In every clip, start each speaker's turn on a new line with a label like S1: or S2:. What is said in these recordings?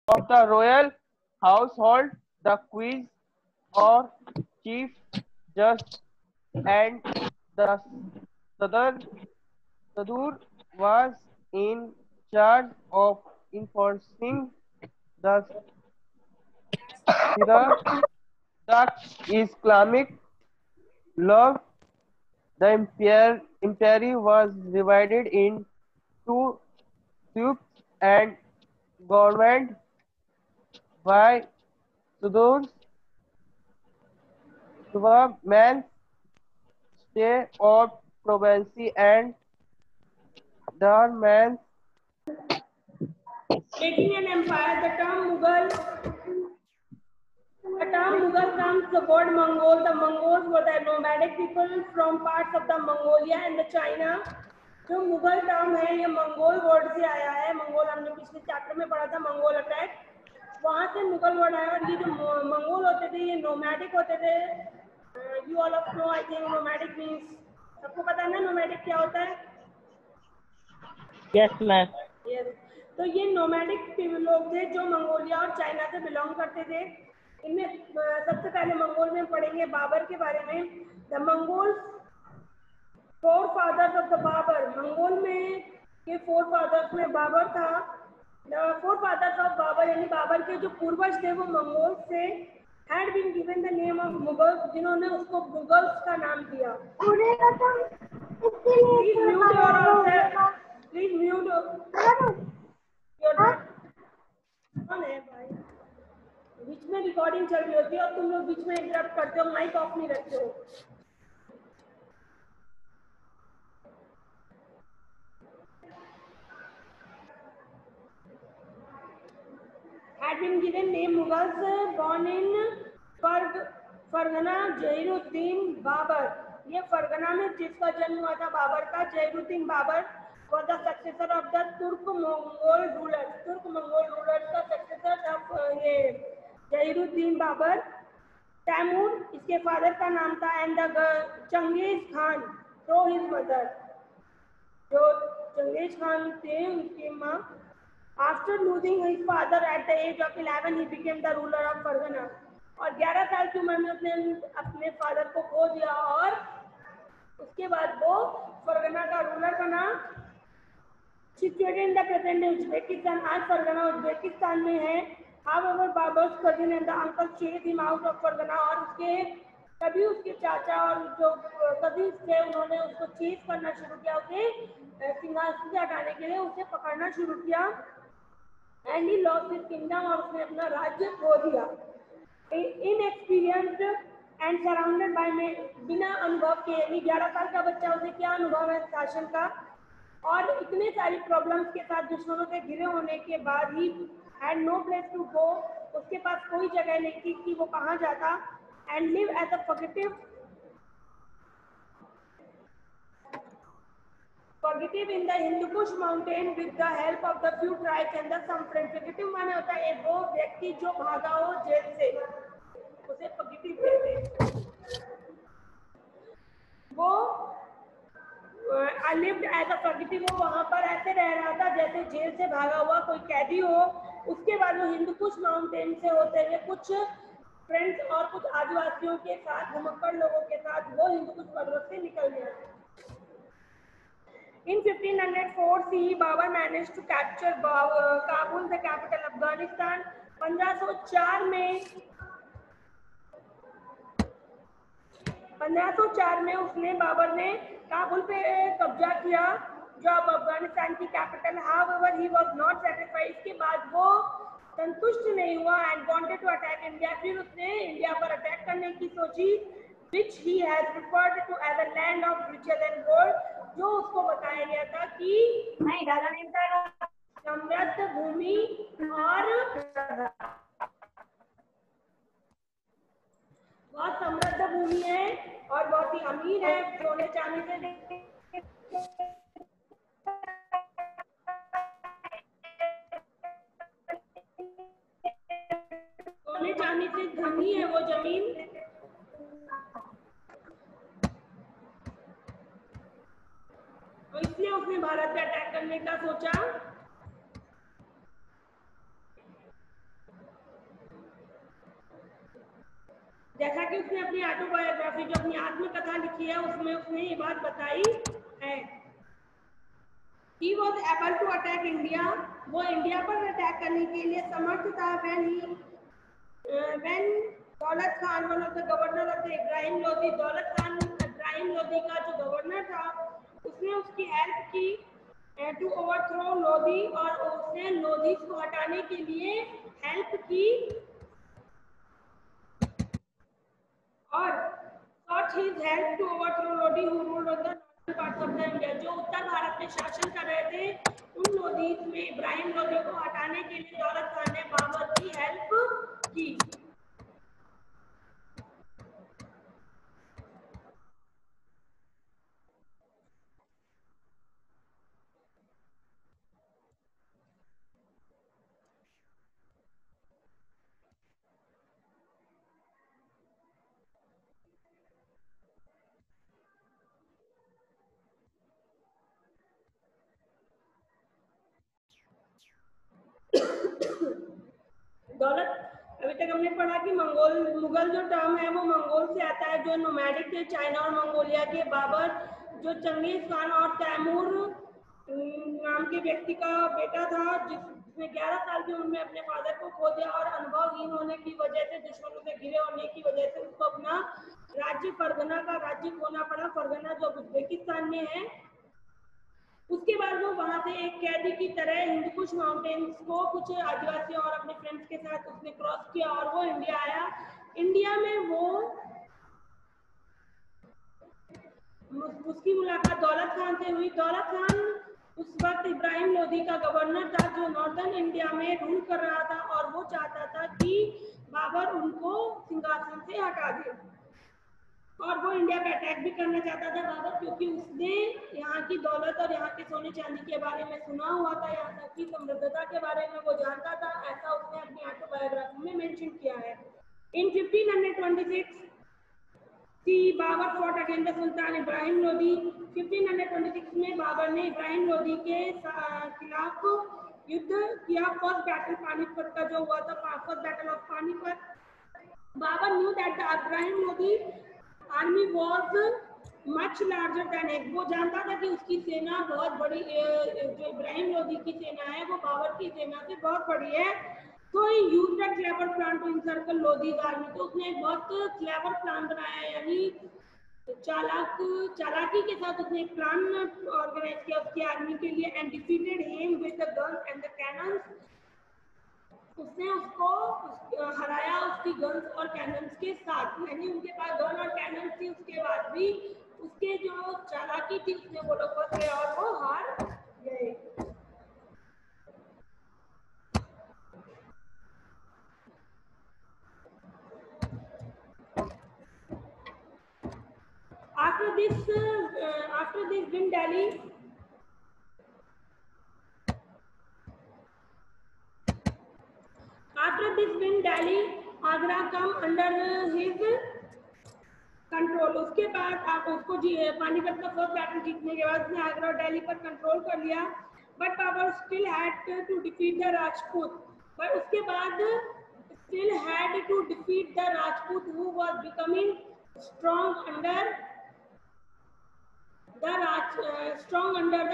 S1: of the royal household, the queen or chief judge, and the southern Sadur was in charge of enforcing the Sirah. The Islamic law. The empire was divided into troops and government by Sudurs, Suvaman, stay of province and Darman.
S2: Making an empire, the term Mughal comes from the word Mongol. The Mongols were the nomadic people from parts of the Mongolia and the China. जो Mughal term है ये Mongol word से आया है। Mongol हमने पिछले chapter में पढ़ा था, मंगोल अटैक, वहां से मुगल वर्ड आया। और ये जो मंगोल होते थे ये नोमैडिक होते थे। You all of know I think nomadic means, सबको पता है ना नोमैडिक क्या होता है?
S3: Yes ma'am.
S2: यस, तो ये नोमैडिक लोग थे जो मंगोलिया और चाइना से बिलोंग करते थे। इनमें सबसे पहले मंगोल में पढ़ेंगे बाबर के बारे में। The Mongol forefathers of the Babur, Mongol में के फोर फादर्स में बाबर था। The forefathers of Babur यानी बाबर के जो पूर्वज थे वो मंगोल से had been given the name of Mughals, जिन्होंने उसको मुगल्स का नाम दिया। प्लीज म्यूट कौन है भाई? बीच में रिकॉर्डिंग चल रही होती है और तुम लोग बीच में इंटरप्ट करते हो, माइक ऑफ नहीं रखते हो। Had been given name Mughals, born in Fergana Zahiruddin Babar. ये फरगना में जिसका जन्म हुआ था बाबर का, Zahiruddin Babur was the successor of the Turk Mongol rulers. Turk Mongol rulers का सक्सेसर था ये जहीरुद्दीन बाबर। तैमूर इसके फादर का नाम था, and the Genghis Khan through his mother, जो चंगेज खान थे उनकी माँ। After losing his father at the age of 11, he became the ruler of Fargana। और 11 साल की उम्र में उसने अपने फादर को खो दिया और उसके बाद वो फरगना का रूलर बना। Situated in the present Uzbekistan, आज फरगना उज्बेकिस्तान में है। However, Babur's cousin and the uncle chased him out of Fergana, और उसके तभी उसके चाचा और जो कजिन्स थे उन्होंने उसको चेज करना शुरू किया, उसे सिंहासन से हटाने के लिए उसे पकड़ना शुरू किया। And he lost his kingdom, और उसने अपना राज्य खो दिया। इनएक्सपीरियंस्ड एंड सराउंडेड बाय में, बिना अनुभव के, यानी 11 साल का बच्चा, उसे क्या अनुभव है शासन का, और इतने सारी प्रॉब्लम्स के साथ दुश्मनों से घिरे होने के बाद he had no place to go, उसके पास कोई जगह नहीं थी कि वो कहाँ जाता। And live as a fugitive in the Hindu Kush mountain with the help of the few tribes and the some friends। फगिटिव माने होता है वो व्यक्ति जो भागा हो जेल से, उसे फगिटिव कहते हैं। वो lived as a fugitive, वो वहाँ पर ऐसे रह रहा था जैसे जेल से भागा हुआ कोई कैदी हो। उसके बाद वो हिंदू कुश माउंटेन से होते हुए कुछ फ्रेंड्स और कुछ आदिवासियों के साथ, घुमक्कड़ लोगों के साथ वो हिंदू कुश पर्वत से निकल गया। In 1504 CE, Babur managed to capture Kabul, the capital of Afghanistan। 1504 में उसने बाबर ने काबुल पे कब्जा किया, जो अब अफगानिस्तान की capital. However, he was not satisfied। इसके बाद वो संतुष्ट नहीं हुआ and wanted to attack India। फिर उसने इंडिया पर अटैक करने की सोची, which he has referred to as a land of riches and gold, जो उसको बताया गया था कि नहीं दादा नहीं बताया, समृद्ध भूमि और बहुत समृद्ध भूमि है और बहुत ही अमीर है। सोने चांदी से धनी है वो जमीन। तो इसलिए उसने भारत पे अटैक करने का सोचा। जैसा कि उसने अपनी ऑटोबायोग्राफी जो अपनी आत्मकथा लिखी है उसमें उसने ये बात बताई है। He was able to attack India, वो इंडिया पर अटैक करने के लिए समर्थ था when दौलत Khan one of the governor of the Ibrahim Lodhi, दौलत खान इब्राहिम लोधी का जो गवर्नर था उसने उसकी हेल्प की टू ओवरथ्रो लोधी, और उसने लोधी को हटाने के लिए हेल्प की और sought his help to overthrow Lodi who ruled on the northern parts of the India, जो उत्तर भारत में शासन कर रहे थे उन लोधी में इब्राहिम लोधी को हटाने के लिए दौलत खान ने बाबर की हेल्प की। दौलत, अभी तक हमने पढ़ा कि मुगल जो टर्म है वो मंगोल से आता है, जो नोमैडिक थे चाइना और मंगोलिया के। बाबर जो चंगेज खान और तैमूर नाम के व्यक्ति का बेटा था, जिसने 11 साल की उम्र में अपने फादर को खो दिया और अनुभवहीन होने की वजह से, दुश्मनों से घिरे होने की वजह से उसको अपना राज्य फरगना का राज्य खोना पड़ा। फरगना जो उज्बेकिस्तान में है। उसके बाद वो वहां से एक कैदी की तरह हिंदकुश माउंटेन्स को कुछ आदिवासियों और अपने फ्रेंड्स के साथ उसने क्रॉस किया और वो इंडिया आया। इंडिया में वो उसकी मुलाकात दौलत खान से हुई। दौलत खान उस वक्त इब्राहिम लोधी का गवर्नर था जो नॉर्दर्न इंडिया में रूल कर रहा था और वो चाहता था कि बाबर उनको सिंहासन से हटा दे और वो इंडिया पे अटैक भी करना चाहता था बाबर, क्योंकि उसने यहाँ की दौलत और यहाँ के सोने चांदी के बारे में सुना हुआ था, यहाँ तक की समृद्धता के बारे में वो जानता था। ऐसा उसने अपनी ऑटोबायोग्राफी में मेंशन किया है। In 1526 Babur fought against the sultan Ibrahim Lodi. 1526 में बाबर ने इब्राहिम लोधी के खिलाफ युद्ध किया। फर्स्ट बैटल पानीपत का जो हुआ था, first battle of Panipat. Babur knew that the Ibrahim Lodi army was much larger than it. वो जानता था कि उसकी सेना बहुत बड़ी, जो इब्राहिम लोधी की सेना है वो बाबर की सेना से बहुत बड़ी है। तो he used a clever plan to encircle Lodi's army. तो उसने एक बहुत क्लेवर प्लान बनाया, यानी चालाकी के साथ उसने एक प्लान ऑर्गेनाइज किया उसकी आर्मी के लिए। And defeated him with the guns and the cannons. उसने उसको हराया उसकी गन्स और कैनन्स के साथ, यानी उनके पास गन और कैनन्स थी, उसके बाद भी उसके जो चालाकी थी उसने वो लोग फंस गए और वो हार गए। After this win, Delhi Agra come under his control. उसके बाद आप उसको पानीपत का फर्स्ट बैटल जीतने के बाद उसने आगरा और दिल्ली पर कंट्रोल कर लिया। But Babur still had to defeat the Rajput. पर उसके बाद still had to defeat the Rajput who was becoming strong under the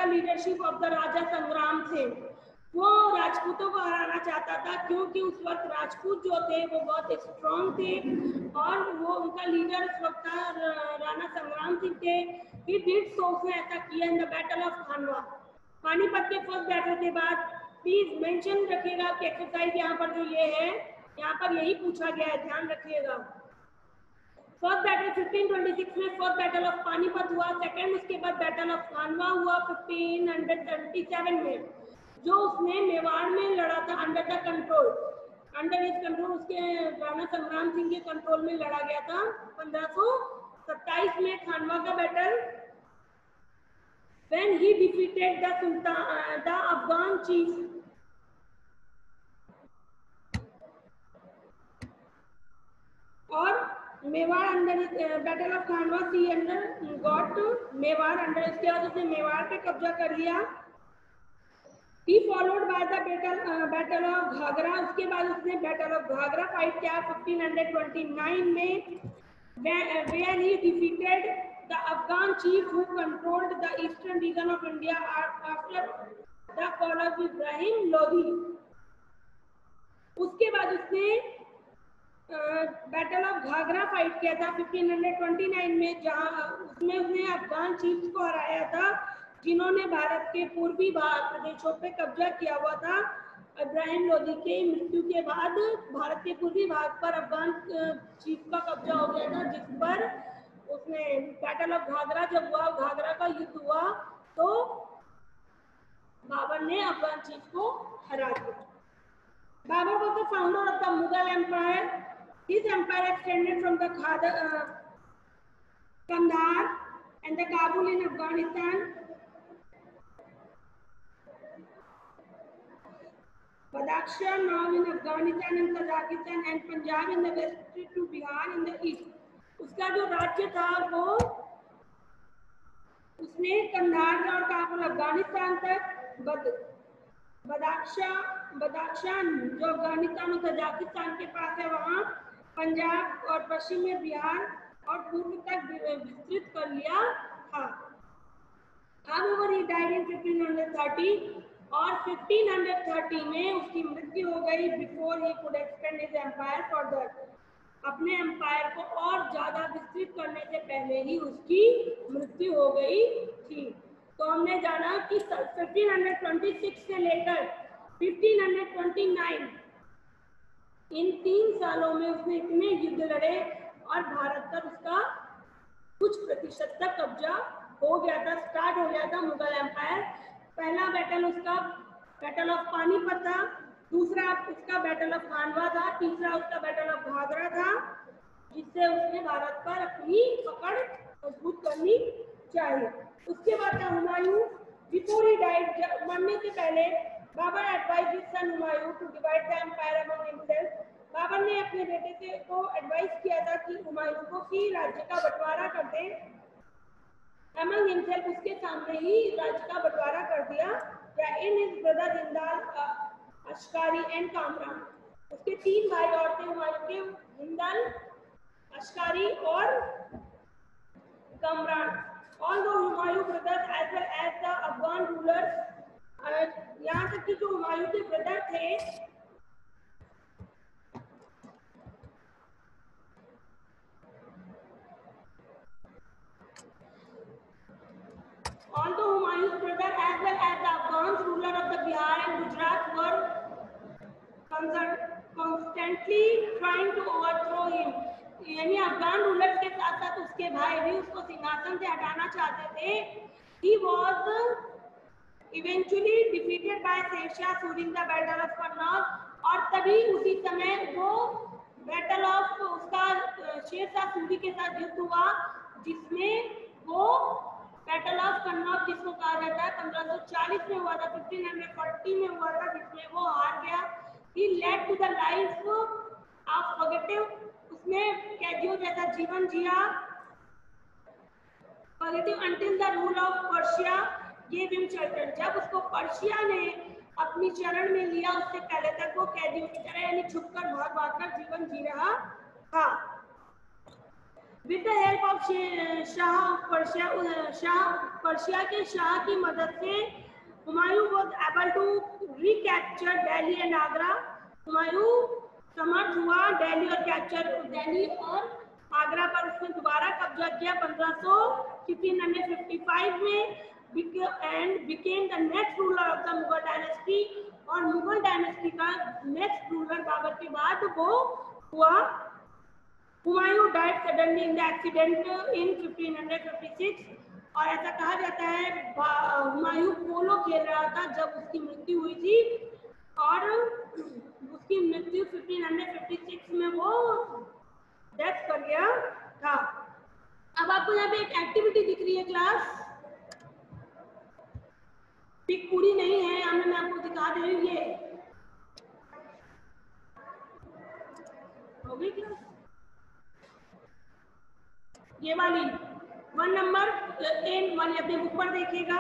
S2: leadership of the Raja Sangram Singh. वो राजपूतों को हराना चाहता था क्योंकि उस वक्त राजपूत जो थे वो बहुत स्ट्रॉन्ग थे और वो उनका लीडर उस वक्त राणा संग्राम सिंह थे। ही डिड सो, उसने ऐसा किया इन द बैटल ऑफ खानवा। पानीपत के फर्स्ट बैटल के बाद प्लीज मेंशन रखिएगा कि एक्सरसाइज यहाँ पर जो ये है यहाँ पर यही पूछा गया है, ध्यान रखिएगा। फर्स्ट बैटल 1526 में फर्स्ट बैटल ऑफ पानीपत हुआ। सेकंड उसके बाद बैटल ऑफ खानवा हुआ 1537 में, जो उसने मेवाड़ में लड़ा था अंडर हिज कंट्रोल, उसके राणा संग्राम सिंह के कंट्रोल में लड़ा गया था। 1527 में खानवा का battle when he defeated the Afghan chief और Mewar under battle of Khanwa सी अंडर गॉट मेवाड़ अंडर। इसके बाद उसने मेवाड़ पे कब्जा कर लिया। He followed by the battle of Ghaghara. उसके बाद उसने बैटल ऑफ घाघरा फाइट किया 1529 में, where he defeated the Afghan chief who controlled the eastern region of India after the fall of Ibrahim Lodi. उसके बाद उसने बैटल ऑफ घाघरा फाइट किया था 1529 में, जहां उसमें उसने अफगान चीफ्स को हराया था जिन्होंने भारत के पूर्वी प्रदेशों पे कब्जा किया हुआ था। इब्राहिम लोदी के मृत्यु के बाद भारत के पूर्वी भाग पर अफगान चीफ का कब्जा हो गया था, जिस पर उसने बैटल ऑफ घाघरा जब हुआ, घाघरा का युद्ध हुआ, तो बाबर ने अफगान चीफ को हरा दिया। Babur was the founder of the Mughal Empire. His empire extended from the Kandahar and the Kabul in Afghanistan, Badakhshan now in Afghanistan and Kazakhstan, and Punjab in the west to Bihar in the east. उसका जो राज्य था वो उसने कंधार और काबुल अफगानिस्तान तक, बदाख्शान जो अफगानिस्तान और कजाकिस्तान के पास है वहाँ, पंजाब और पश्चिम में बिहार और पूर्व तक विस्तृत कर लिया था। However, he died in 1530 और 1530 में उसकी मृत्यु हो गई before he could extend his empire further. अपने एम्पायर को और ज्यादा विस्तृत करने से पहले ही उसकी मृत्यु हो गई थी। तो हमने जाना कि 1526 से लेकर 1529 इन 3 सालों में उसने इतने युद्ध लड़े और भारत पर उसका कुछ प्रतिशत तक कब्जा हो गया था, स्टार्ट हो गया था मुगल एम्पायर। पहला बैटल उसका बैटल ऑफ पानीपत था, दूसरा उसका बैटल ऑफ खानवा था, तीसरा उसका बैटल ऑफ घाघरा था, जिससे उसने भारत पर अपनी पकड़ मजबूत करनी चाहिए। उसके बाद था हुमायूं। बिफोर ही डाइड, मरने से पहले Babur advised his son Humayun to divide the empire among himself. Babur ने अपने बेटे से को एडवाइस किया था कि हुमायूं को कि राज्य का बंटवारा कर दे। अमंग हिमसेल्फ, उसके सामने ही राज्य का बंटवारा कर दिया। या in his brother Hindal, Askari and Kamran. उसके 3 भाई और थे हुमायूं के, हिंदाल, अश्कारी और Kamran. Although Humayun brothers as well as the Afghan rulers, यहाँ तक कि जो हुमायूं के ब्रदर थे, although Humayun's brother as well as the Afghan ruler of the Bihar and Gujarat were constantly trying to overthrow him, यानी अफगान रूलर्स के साथ साथ उसके भाई भी उसको सिंहासन से हटाना चाहते थे। He was eventually defeated by Sher Shah Suri in the battle of Kannauj, और तभी उसी समय वो बैटल ऑफ उसका शेरशाह सूरी के साथ युद्ध हुआ, जिसमें वो बैटल ऑफ कन्नौज जिसको कहा जाता है 1540 में हुआ था, 1540 में हुआ था, जिसमें वो हार गया। He led to the life of fugitive, उसने कैदियों जैसा जीवन जिया। fugitive until the rule of Persia gave him shelter, जब उसको पर्शिया ने अपनी शरण में लिया, उससे पहले तक वो कैदियों की तरह यानी छुपकर भाग कर जीवन जी रहा था। With the help of Shah of Persia, Persia के शाह की मदद से Humayun was able to recapture Delhi and Agra। Humayun समर्थ हुआ दिल्ली और दिल्ली और आगरा पर उसने दोबारा कब्जा किया 1555 में, and became the next ruler of the Mughal dynasty। और मुगल डायनेस्टी का नेक्स्ट रूलर बाबर के बाद वो हुआ। Humayun died suddenly in the accident in 1556, और ऐसा कहा जाता है हुमायूं पोलो खेल रहा था जब उसकी मृत्यु हुई थी, और उसकी मृत्यु 1556 में वो डेथ कर गया था। अब आपको यहाँ पे एक एक्टिविटी दिख रही है क्लास, पिक पूरी नहीं है, हमने मैं आपको दिखा दे रही हूँ। ये हो गई क्लास, ये वाली 1 नंबर 1 वाली अपने बुक पर देखिएगा।